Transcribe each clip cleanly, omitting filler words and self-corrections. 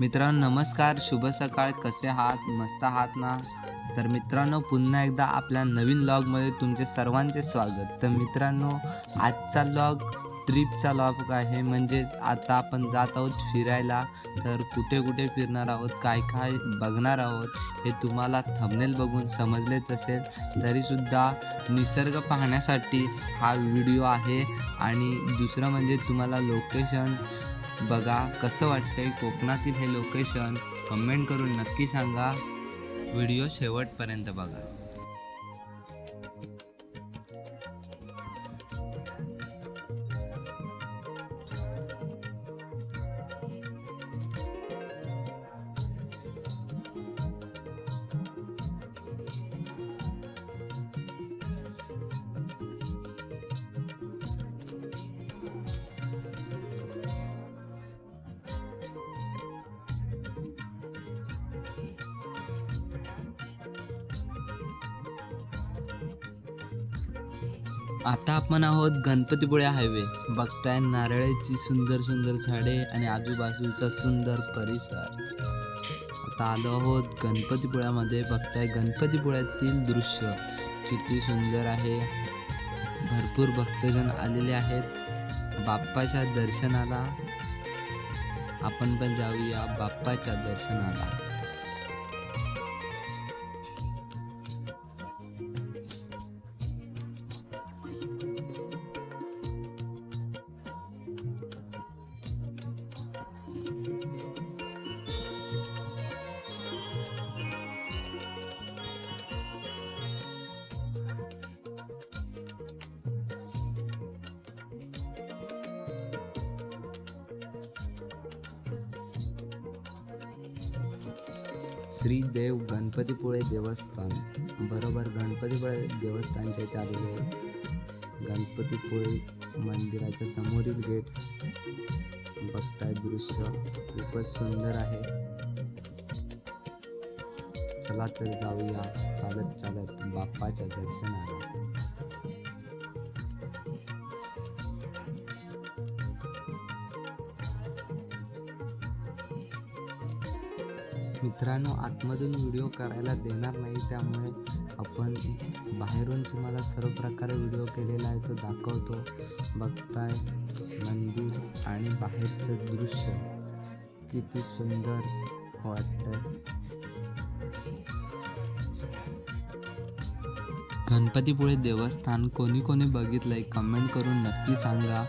मित्रांनो नमस्कार, शुभ सकाळ. कसे आहात? मस्त आहात ना? तर मित्रांनो पुन्हा एकदा आपल्या नवीन व्लॉगमध्ये तुमचे सर्वांचे स्वागत. तर मित्रांनो आजचा व्लॉग ट्रिपचा व्लॉग आहे. म्हणजे आता आपण जात आहोत फिरायला. तर कुठे-कुठे फिरणार आहोत, काय-काय बघणार आहोत, हे तुम्हाला थंबनेल बघून समजलेच असेल. तरीसुद्धा निसर्ग पाहण्यासाठी हा व्हिडिओ आहे. आणि दुसरं म्हणजे तुम्हाला लोकेशन बघा कसं वाटतंय कोकणातील हे लोकेशन कमेंट करून नक्की सांगा. व्हिडिओ शेवटपर्यंत बघा. आता आपण आहोत गणपतीपुळे हायवे. बघताय नारळाची सुंदर सुंदर झाडे आणि आजूबाजूचा सुंदर परिसर. आता आलो आहोत गणपतीपुळ्यामध्ये. बघताय गणपतीपुळ्यातील दृश्य किती सुंदर आहे. भरपूर भक्तजन आलेले आहेत बाप्पाच्या दर्शनाला. आपण पण जाऊया बाप्पाच्या दर्शनाला. श्री देव गणपतीपुळे देवस्थान. बरोबर गणपतीपुळे देवस्थानच्या इथे आलेले आहे. गणपतीपुळे मंदिराच्या समोरील गेट. बघताय दृश्य खूपच सुंदर आहे. चला तर जाऊया चालत चालत बाप्पाच्या दर्शनाला. मित्रांनो आतमधून व्हिडिओ करायला देणार नाही, त्यामुळे आपण बाहेरून तुम्हाला सर्व प्रकारे व्हिडिओ केलेला आहे तो दाखवतो. बघताय मंदिर आणि बाहेरचं दृश्य किती सुंदर वाटतंय. गणपतीपुळे देवस्थान कोणी कोणी बघितलंय कमेंट करून नक्की सांगा.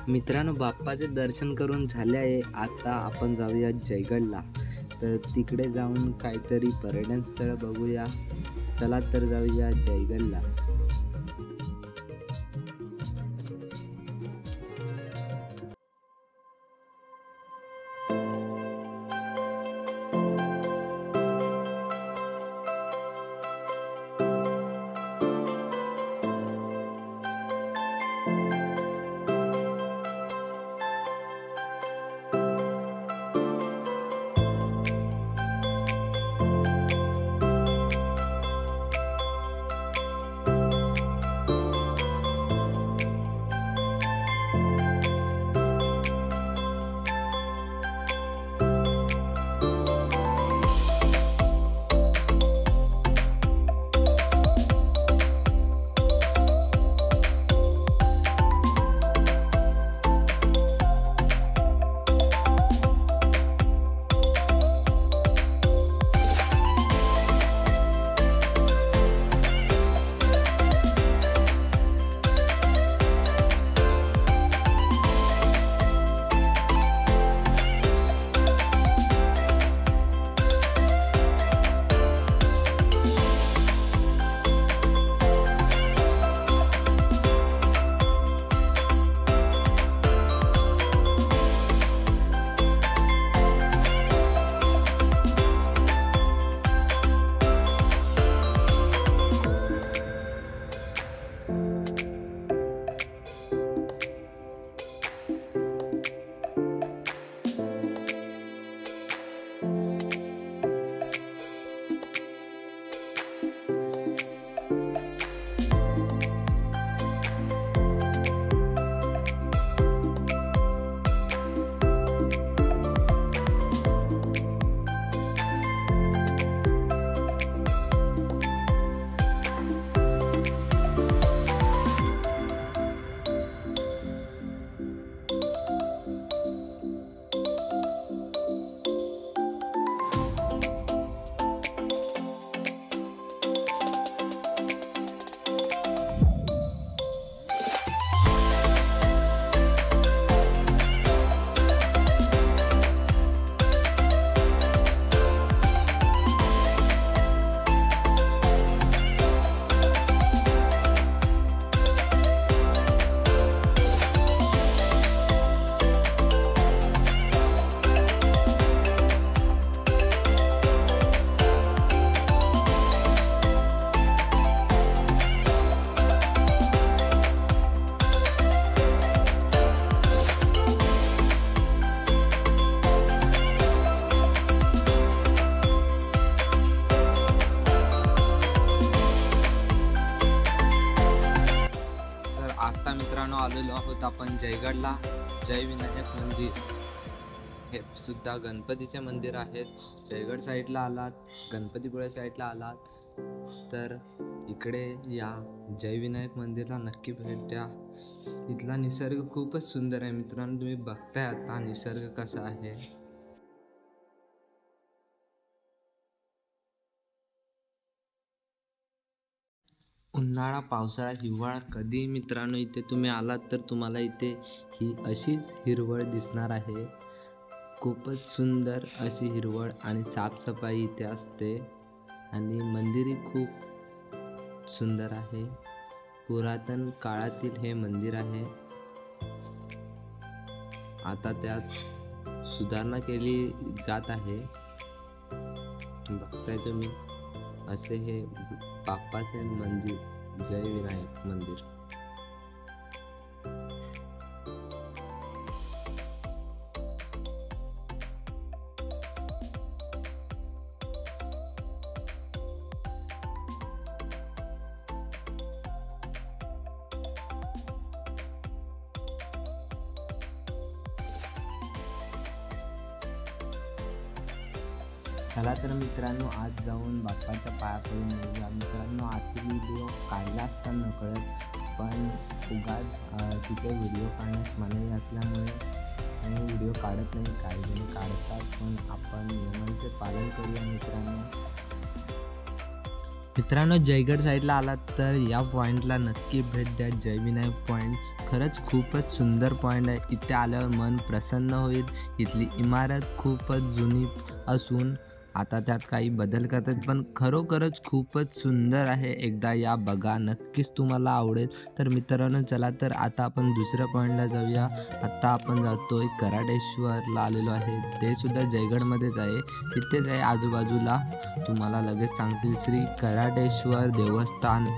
मित्रांनो बाप्पाचे दर्शन करून झाले आहे. आता आपण जाऊया जयगडला. तर तिकडे जाऊन काहीतरी पर्यटन स्थळ बघूया. चला तर जाऊया जयगडला. आहोत आपण जयगडला. जय विनायक मंदिर हे सुद्धा गणपतीचे मंदिर आहेत. जयगड साईडला आलात, गणपतीपुळे साईडला आलात तर इकडे या जय विनायक मंदिरला नक्की भेट द्या. इथला निसर्ग खूपच सुंदर आहे मित्रांनो. तुम्ही बघताय आता निसर्ग कसा आहे. उन्हाळा, पावसाळा, हिवाळा कधी मित्रांनो इथे तुम्ही आलात तर तुम्हाला इथे ही अशीच हिरवळ दिसणार आहे. खूपच सुंदर अशी हिरवळ आणि साफसफाई इथे असते आणि मंदिरही खूप सुंदर आहे. पुरातन काळातील हे मंदिर आहे. आता त्यात सुधारणा केली जात आहे. बघताय तुम्ही असे हे बाप्पाचे मंदिर, जय विनायक मंदिर. चला तर मित्रांनो आज जाऊन बाप्पाच्या पाया पडून येऊया. मित्रांनो आजची व्हिडिओ काढला असता नकळत, पण उगाच तिथे व्हिडिओ काढण्यास मनाई असल्यामुळे मी व्हिडिओ काढत नाही. काही जण काढतात, पण आपण नियमांचे पालन करूया मित्रांनो. जयगड साईडला आलात तर या पॉईंटला नक्की भेट द्या. जय विनायक पॉईंट खरंच खूपच सुंदर पॉईंट आहे. इथे आल्यावर मन प्रसन्न होईल. इथली इमारत खूपच जुनी असून आता त्यात काही बदल करतात, पण खरोखरच खूपच सुंदर आहे. एकदा या बघा, नक्कीच तुम्हाला आवडेल. तर मित्रांनो चला तर आता आपण दुसऱ्या पॉईंटला जाऊया. आत्ता आपण जातोय कराडेश्वरला आलेलो आहे. ते सुद्धा जयगडमध्येच आहे. तिथेच आहे आजूबाजूला. तुम्हाला लगेच सांगतील श्री कराडेश्वर देवस्थान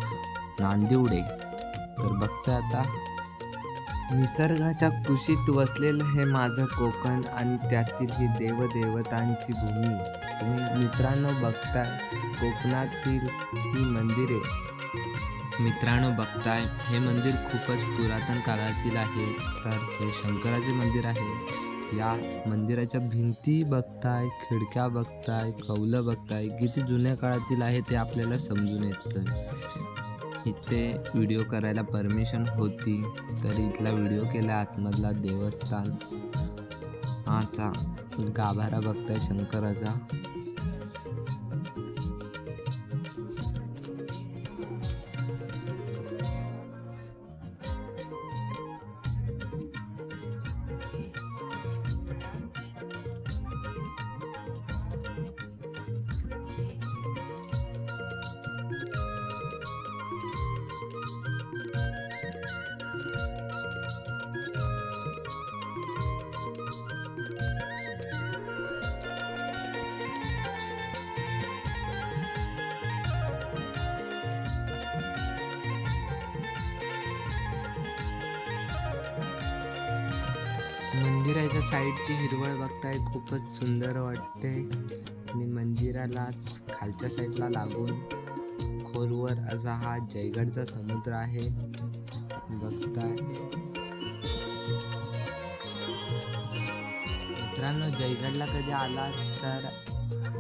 नांदिवडे. तर बघतोय आता निसर्गाच्या कुशीत वसलेलं हे माझं कोकण आणि त्यातील ही देवदेवतांची भूमी. तुम्ही मित्रांनो बघताय कोकणातील ही मंदिरे. मित्रांनो बघताय हे मंदिर खूपच पुरातन काळातील आहे. तर हे शंकराचे मंदिर आहे. या मंदिराच्या भिंती बघताय, खिडक्या बघताय, कौलं बघताय, किती जुन्या काळातील आहे ते आपल्याला समजून येतं. इथे व्हिडिओ करायला परमिशन होती तर इथला व्हिडिओ केला. आतमधला देवस्थान हाचा गाभारा बघताय शंकराचा. मंदिराच्या साईडची हिरवळ बघताय खूपच सुंदर वाटते आणि मंदिरालाच खालच्या साईडला लागून खोलवर असा हा जयगडचा समुद्र आहे. बघताय मित्रांनो जयगडला कधी आला तर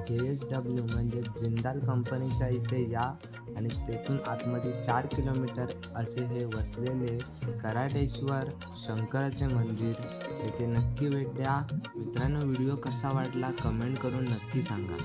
JSW म्हणजे जिंदाल कंपनीच्या इथे या आणि तेथून आतमध्ये 4 किलोमीटर असे हे वसलेले कराडेश्वर शंकराचे मंदिर येथे नक्की भेट द्या. मित्रांनो व्हिडिओ कसा वाटला कमेंट करून नक्की सांगा.